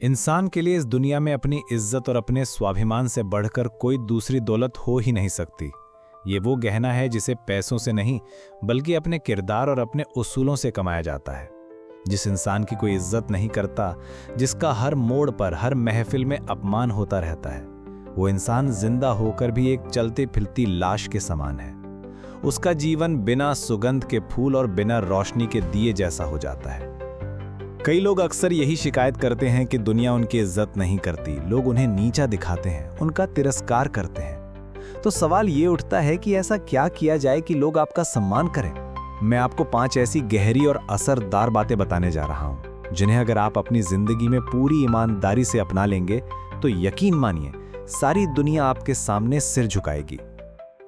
इंसान के लिए इस दुनिया में अपनी इज्जत और अपने स्वाभिमान से बढ़कर कोई दूसरी दौलत हो ही नहीं सकती। ये वो गहना है जिसे पैसों से नहीं बल्कि अपने किरदार और अपने उसूलों से कमाया जाता है। जिस इंसान की कोई इज्जत नहीं करता, जिसका हर मोड़ पर हर महफिल में अपमान होता रहता है, वो इंसान जिंदा होकर भी एक चलती फिरती लाश के समान है। उसका जीवन बिना सुगंध के फूल और बिना रोशनी के दिए जैसा हो जाता है। कई लोग अक्सर यही शिकायत करते हैं कि दुनिया उनकी इज्जत नहीं करती, लोग उन्हें नीचा दिखाते हैं, उनका तिरस्कार करते हैं। तो सवाल ये उठता है कि ऐसा क्या किया जाए कि लोग आपका सम्मान करें। मैं आपको 5 ऐसी गहरी और असरदार बातें बताने जा रहा हूं, जिन्हें अगर आप अपनी जिंदगी में पूरी ईमानदारी से अपना लेंगे तो यकीन मानिए सारी दुनिया आपके सामने सिर झुकाएगी।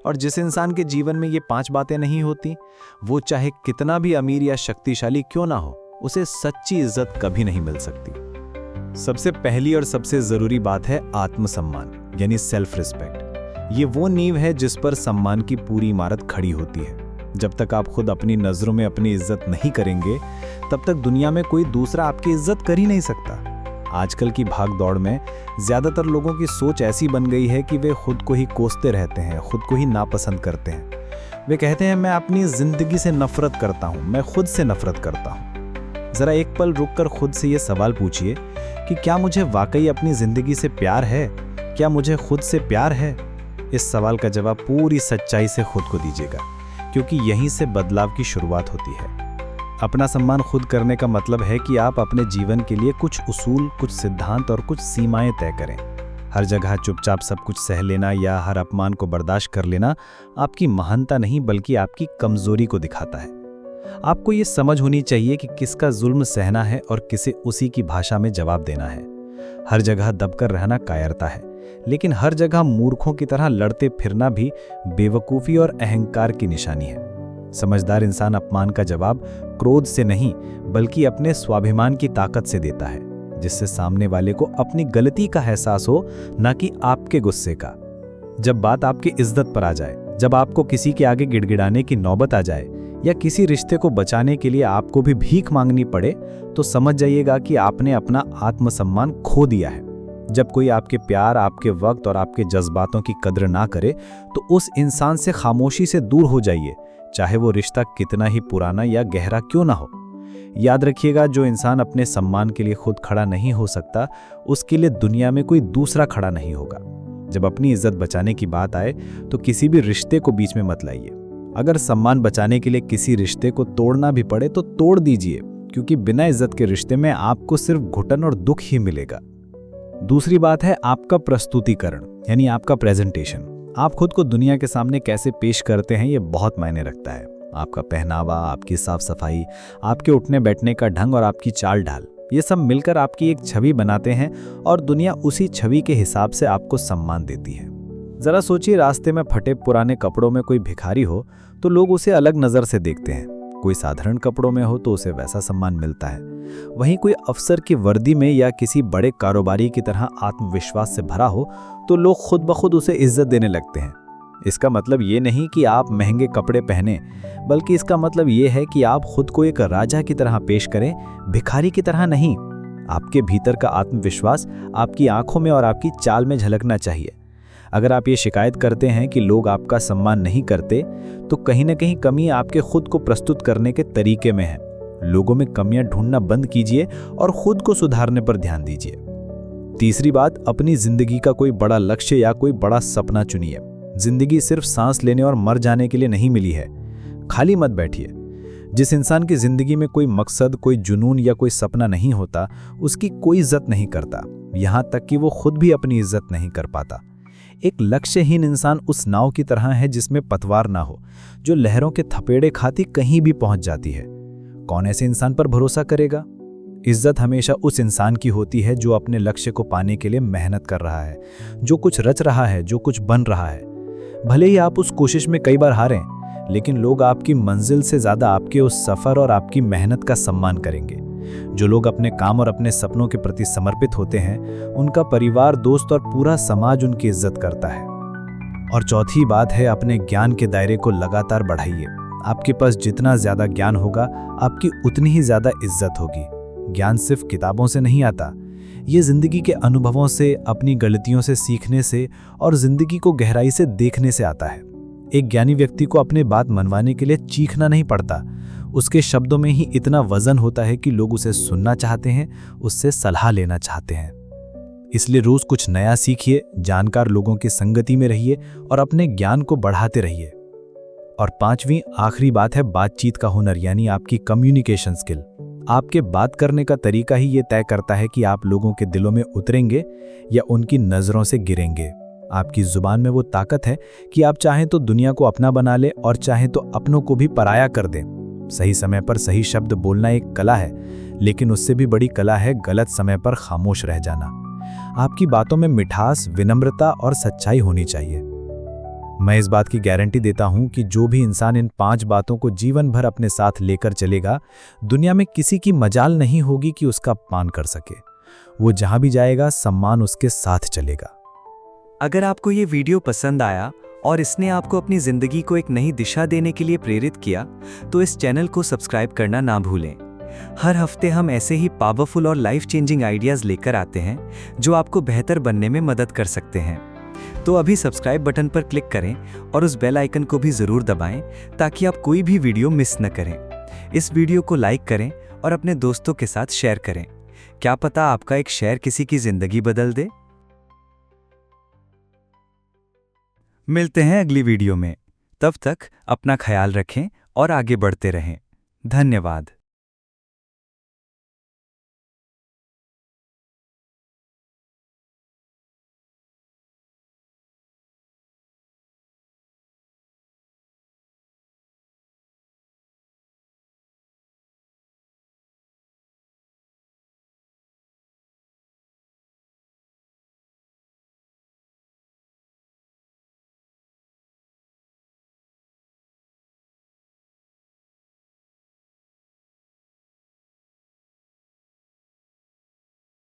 और जिस इंसान के जीवन में ये 5 बातें नहीं होती, वो चाहे कितना भी अमीर या शक्तिशाली क्यों ना हो, उसे सच्ची इज्जत कभी नहीं मिल सकती। सबसे पहली और सबसे जरूरी बात है आत्मसम्मान, यानी सेल्फ रिस्पेक्ट। ये वो नींव है जिस पर सम्मान की पूरी इमारत खड़ी होती है। जब तक आप खुद अपनी नजरों में अपनी इज्जत नहीं करेंगे, तब तक दुनिया में कोई दूसरा आपकी इज्जत कर ही नहीं सकता। आजकल की भाग दौड़ में ज्यादातर लोगों की सोच ऐसी बन गई है कि वे खुद को ही कोसते रहते हैं, खुद को ही नापसंद करते हैं। वे कहते हैं, मैं अपनी जिंदगी से नफरत करता हूं, मैं खुद से नफरत करता हूं। जरा एक पल रुककर खुद से ये सवाल पूछिए कि क्या मुझे वाकई अपनी जिंदगी से प्यार है? क्या मुझे खुद से प्यार है? इस सवाल का जवाब पूरी सच्चाई से खुद को दीजिएगा, क्योंकि यहीं से बदलाव की शुरुआत होती है। अपना सम्मान खुद करने का मतलब है कि आप अपने जीवन के लिए कुछ उसूल, कुछ सिद्धांत और कुछ सीमाएं तय करें। हर जगह चुपचाप सब कुछ सह लेना या हर अपमान को बर्दाश्त कर लेना आपकी महानता नहीं बल्कि आपकी कमजोरी को दिखाता है। आपको ये समझ होनी चाहिए कि किसका जुल्म सहना है और किसे उसी की भाषा में जवाब देना है। हर जगह दबकर रहना कायरता है, लेकिन हर जगह मूर्खों की तरह लड़ते फिरना भी बेवकूफ़ी और अहंकार की निशानी है। समझदार इंसान अपमान का जवाब क्रोध से नहीं बल्कि अपने स्वाभिमान की ताकत से देता है, जिससे सामने वाले को अपनी गलती का एहसास हो, न कि आपके गुस्से का। जब बात आपकी इज्जत पर आ जाए, जब आपको किसी के आगे गिड़गिड़ाने की नौबत आ जाए या किसी रिश्ते को बचाने के लिए आपको भी भीख मांगनी पड़े, तो समझ जाइएगा कि आपने अपना आत्मसम्मान खो दिया है। जब कोई आपके प्यार, आपके वक्त और आपके जज्बातों की कद्र ना करे, तो उस इंसान से खामोशी से दूर हो जाइए, चाहे वो रिश्ता कितना ही पुराना या गहरा क्यों ना हो। याद रखिएगा, जो इंसान अपने सम्मान के लिए खुद खड़ा नहीं हो सकता, उसके लिए दुनिया में कोई दूसरा खड़ा नहीं होगा। जब अपनी इज्जत बचाने की बात आए तो किसी भी रिश्ते को बीच में मत लाइए। अगर सम्मान बचाने के लिए किसी रिश्ते को तोड़ना भी पड़े तो तोड़ दीजिए, क्योंकि बिना इज्जत के रिश्ते में आपको सिर्फ घुटन और दुख ही मिलेगा। दूसरी बात है आपका प्रस्तुतिकरण, यानी आपका प्रेजेंटेशन। आप खुद को दुनिया के सामने कैसे पेश करते हैं, ये बहुत मायने रखता है। आपका पहनावा, आपकी साफ सफाई, आपके उठने बैठने का ढंग और आपकी चाल ढाल, ये सब मिलकर आपकी एक छवि बनाते हैं और दुनिया उसी छवि के हिसाब से आपको सम्मान देती है। जरा सोचिए, रास्ते में फटे पुराने कपड़ों में कोई भिखारी हो तो लोग उसे अलग नज़र से देखते हैं। कोई साधारण कपड़ों में हो तो उसे वैसा सम्मान मिलता है। वहीं कोई अफसर की वर्दी में या किसी बड़े कारोबारी की तरह आत्मविश्वास से भरा हो तो लोग खुद ब खुद उसे इज्जत देने लगते हैं। इसका मतलब ये नहीं कि आप महंगे कपड़े पहने, बल्कि इसका मतलब ये है कि आप खुद को एक राजा की तरह पेश करें, भिखारी की तरह नहीं। आपके भीतर का आत्मविश्वास आपकी आंखों में और आपकी चाल में झलकना चाहिए। अगर आप ये शिकायत करते हैं कि लोग आपका सम्मान नहीं करते, तो कहीं ना कहीं कमी आपके खुद को प्रस्तुत करने के तरीके में है। लोगों में कमियां ढूंढना बंद कीजिए और खुद को सुधारने पर ध्यान दीजिए। तीसरी बात, अपनी जिंदगी का कोई बड़ा लक्ष्य या कोई बड़ा सपना चुनिए। जिंदगी सिर्फ सांस लेने और मर जाने के लिए नहीं मिली है। खाली मत बैठिए। जिस इंसान की जिंदगी में कोई मकसद, कोई जुनून या कोई सपना नहीं होता, उसकी कोई इज्जत नहीं करता, यहां तक कि वो खुद भी अपनी इज्जत नहीं कर पाता। एक लक्ष्यहीन इंसान उस नाव की तरह है जिसमें पतवार ना हो, जो लहरों के थपेड़े खाती कहीं भी पहुंच जाती है। कौन ऐसे इंसान पर भरोसा करेगा? इज्जत हमेशा उस इंसान की होती है जो अपने लक्ष्य को पाने के लिए मेहनत कर रहा है, जो कुछ रच रहा है, जो कुछ बन रहा है। भले ही आप उस कोशिश में कई बार हारें, लेकिन लोग आपकी मंजिल से ज्यादा आपके उस सफर और आपकी मेहनत का सम्मान करेंगे। जो लोग अपने काम और अपने सपनों के प्रति समर्पित होते हैं, उनका परिवार, दोस्त और पूरा समाज उनकी इज्जत करता है। और चौथी बात है, अपने ज्ञान के दायरे को लगातार बढ़ाइए। आपके पास जितना ज्यादा ज्ञान होगा, आपकी उतनी ही ज्यादा इज्जत होगी। ज्ञान सिर्फ किताबों से नहीं आता, ये ज़िंदगी के अनुभवों से, अपनी गलतियों से सीखने से और ज़िंदगी को गहराई से देखने से आता है। एक ज्ञानी व्यक्ति को अपने बात मनवाने के लिए चीखना नहीं पड़ता। उसके शब्दों में ही इतना वजन होता है कि लोग उसे सुनना चाहते हैं, उससे सलाह लेना चाहते हैं। इसलिए रोज कुछ नया सीखिए, जानकार लोगों की संगति में रहिए और अपने ज्ञान को बढ़ाते रहिए। और पांचवी आखिरी बात है बातचीत का हुनर, यानी आपकी कम्युनिकेशन स्किल। आपके बात करने का तरीका ही ये तय करता है कि आप लोगों के दिलों में उतरेंगे या उनकी नज़रों से गिरेंगे। आपकी जुबान में वो ताकत है कि आप चाहें तो दुनिया को अपना बना ले और चाहें तो अपनों को भी पराया कर दें। सही समय पर सही शब्द बोलना एक कला है, लेकिन उससे भी बड़ी कला है गलत समय पर खामोश रह जाना। आपकी बातों में मिठास, विनम्रता और सच्चाई होनी चाहिए। मैं इस बात की गारंटी देता हूं कि जो भी इंसान इन 5 बातों को जीवन भर अपने साथ लेकर चलेगा, दुनिया में किसी की मजाल नहीं होगी कि उसका अपमान कर सके। वो जहां भी जाएगा, सम्मान उसके साथ चलेगा। अगर आपको ये वीडियो पसंद आया और इसने आपको अपनी जिंदगी को एक नई दिशा देने के लिए प्रेरित किया, तो इस चैनल को सब्सक्राइब करना ना भूलें। हर हफ्ते हम ऐसे ही पावरफुल और लाइफ चेंजिंग आइडियाज़ लेकर आते हैं जो आपको बेहतर बनने में मदद कर सकते हैं। तो अभी सब्सक्राइब बटन पर क्लिक करें और उस बेल आइकन को भी ज़रूर दबाएं ताकि आप कोई भी वीडियो मिस न करें। इस वीडियो को लाइक करें और अपने दोस्तों के साथ शेयर करें। क्या पता आपका एक शेयर किसी की ज़िंदगी बदल दे। मिलते हैं अगली वीडियो में। तब तक अपना ख्याल रखें और आगे बढ़ते रहें। धन्यवाद।